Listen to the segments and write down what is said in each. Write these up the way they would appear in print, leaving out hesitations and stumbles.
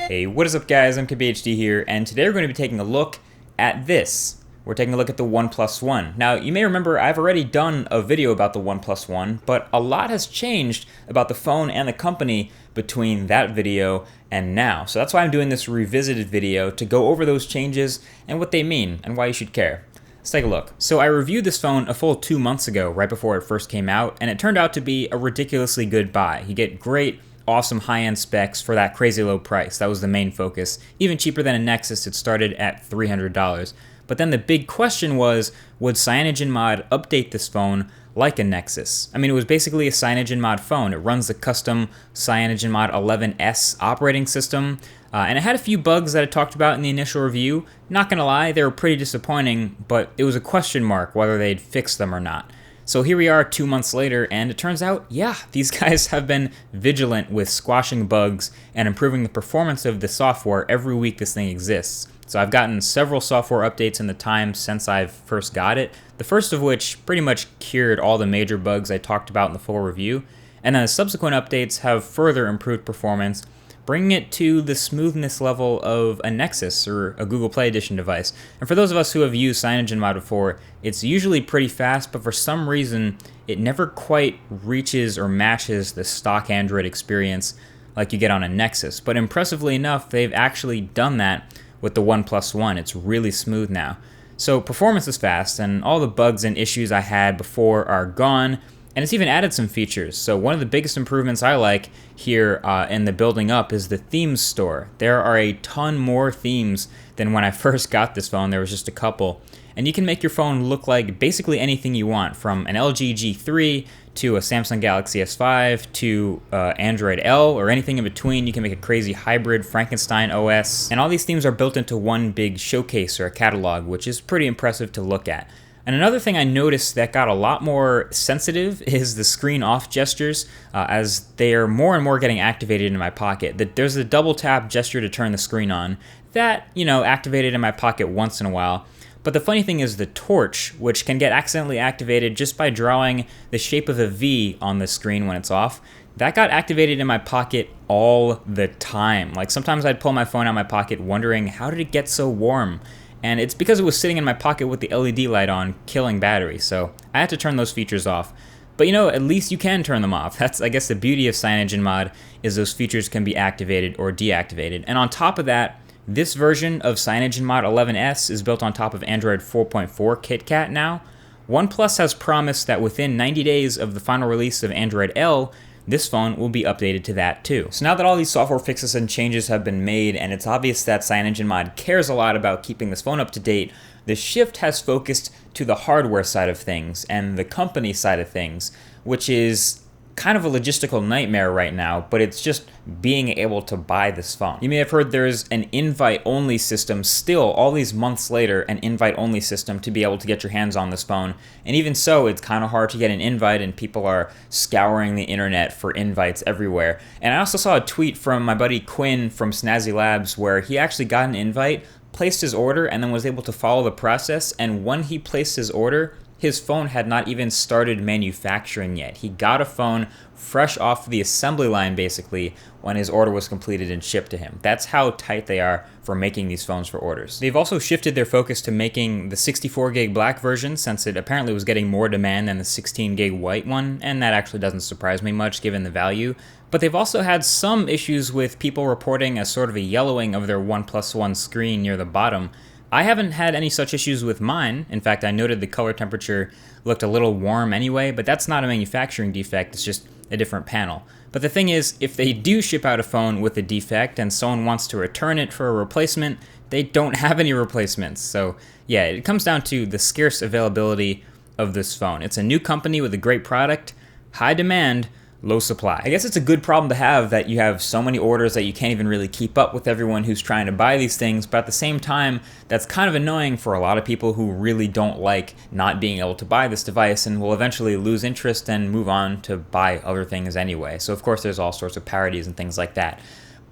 Hey, what is up guys, I'm KBHD here, and today we're going to be taking a look at this. We're taking a look at the OnePlus One. Now, you may remember I've already done a video about the OnePlus One, but a lot has changed about the phone and the company between that video and now. So that's why I'm doing this revisited video, to go over those changes and what they mean and why you should care. Let's take a look. So I reviewed this phone a full 2 months ago, right before it first came out, and it turned out to be a ridiculously good buy. You get great, awesome high-end specs for that crazy low price. That was the main focus. Even cheaper than a Nexus, it started at $300. But then the big question was, would CyanogenMod update this phone like a Nexus? I mean, it was basically a CyanogenMod phone. It runs the custom CyanogenMod 11S operating system, and it had a few bugs that I talked about in the initial review. Not gonna lie, they were pretty disappointing, but it was a question mark whether they'd fix them or not. So here we are 2 months later, and it turns out, yeah, these guys have been vigilant with squashing bugs and improving the performance of the software every week this thing exists. So I've gotten several software updates in the time since I've first got it, the first of which pretty much cured all the major bugs I talked about in the full review, and then the subsequent updates have further improved performance, bringing it to the smoothness level of a Nexus or a Google Play Edition device. And for those of us who have used CyanogenMod before, it's usually pretty fast, but for some reason, it never quite reaches or matches the stock Android experience like you get on a Nexus. But impressively enough, they've actually done that with the OnePlus One. It's really smooth now. So performance is fast, and all the bugs and issues I had before are gone. And it's even added some features. So one of the biggest improvements I like here in the building up is the themes store. There are a ton more themes than when I first got this phone. There was just a couple. And you can make your phone look like basically anything you want, from an LG G3 to a Samsung Galaxy S5 to Android L or anything in between. You can make a crazy hybrid Frankenstein OS. And all these themes are built into one big showcase or a catalog, which is pretty impressive to look at. And another thing I noticed that got a lot more sensitive is the screen off gestures, as they are more and more getting activated in my pocket. There's a double tap gesture to turn the screen on that, activated in my pocket once in a while. But the funny thing is the torch, which can get accidentally activated just by drawing the shape of a V on the screen when it's off, that got activated in my pocket all the time. Like sometimes I'd pull my phone out of my pocket wondering, how did it get so warm? And it's because it was sitting in my pocket with the LED light on, killing battery, so I had to turn those features off. But at least you can turn them off. That's, I guess, the beauty of CyanogenMod, is those features can be activated or deactivated. And on top of that, this version of CyanogenMod 11S is built on top of Android 4.4 KitKat now. OnePlus has promised that within 90 days of the final release of Android L, this phone will be updated to that too. So now that all these software fixes and changes have been made, and it's obvious that CyanogenMod cares a lot about keeping this phone up to date, the shift has focused to the hardware side of things and the company side of things, which is kind of a logistical nightmare right now, but it's just being able to buy this phone. You may have heard there's an invite-only system still, all these months later, an invite-only system to be able to get your hands on this phone. And even so, it's kind of hard to get an invite, and people are scouring the internet for invites everywhere. And I also saw a tweet from my buddy Quinn from Snazzy Labs where he actually got an invite, placed his order, and then was able to follow the process. And when he placed his order, his phone had not even started manufacturing yet. He got a phone fresh off the assembly line, basically, when his order was completed and shipped to him. That's how tight they are for making these phones for orders. They've also shifted their focus to making the 64 gig black version, since it apparently was getting more demand than the 16 gig white one, and that actually doesn't surprise me much given the value. But they've also had some issues with people reporting a sort of a yellowing of their OnePlus One screen near the bottom. I haven't had any such issues with mine. In fact, I noted the color temperature looked a little warm anyway, but that's not a manufacturing defect, it's just a different panel. But the thing is, if they do ship out a phone with a defect and someone wants to return it for a replacement, they don't have any replacements. So yeah, it comes down to the scarce availability of this phone. It's a new company with a great product, high demand, low supply. I guess it's a good problem to have that you have so many orders that you can't even really keep up with everyone who's trying to buy these things, but at the same time, that's kind of annoying for a lot of people who really don't like not being able to buy this device and will eventually lose interest and move on to buy other things anyway. So of course there's all sorts of parodies and things like that.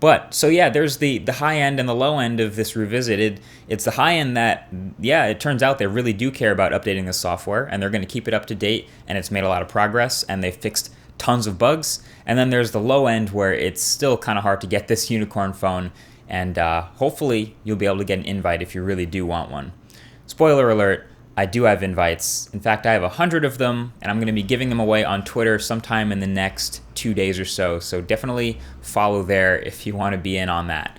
But, so yeah, there's the high end and the low end of this revisited. It's the high end that, yeah, it turns out they really do care about updating the software, and they're going to keep it up to date, and it's made a lot of progress, and they fixed tons of bugs. And then there's the low end where it's still kind of hard to get this unicorn phone, and hopefully you'll be able to get an invite if you really do want one. Spoiler alert, I do have invites. In fact, I have 100 of them, and I'm going to be giving them away on Twitter sometime in the next 2 days or so. So definitely follow there if you want to be in on that.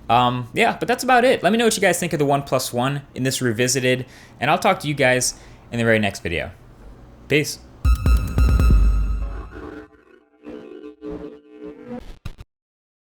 Yeah, but that's about it. Let me know what you guys think of the OnePlus One in this revisited, and I'll talk to you guys in the very next video. Peace.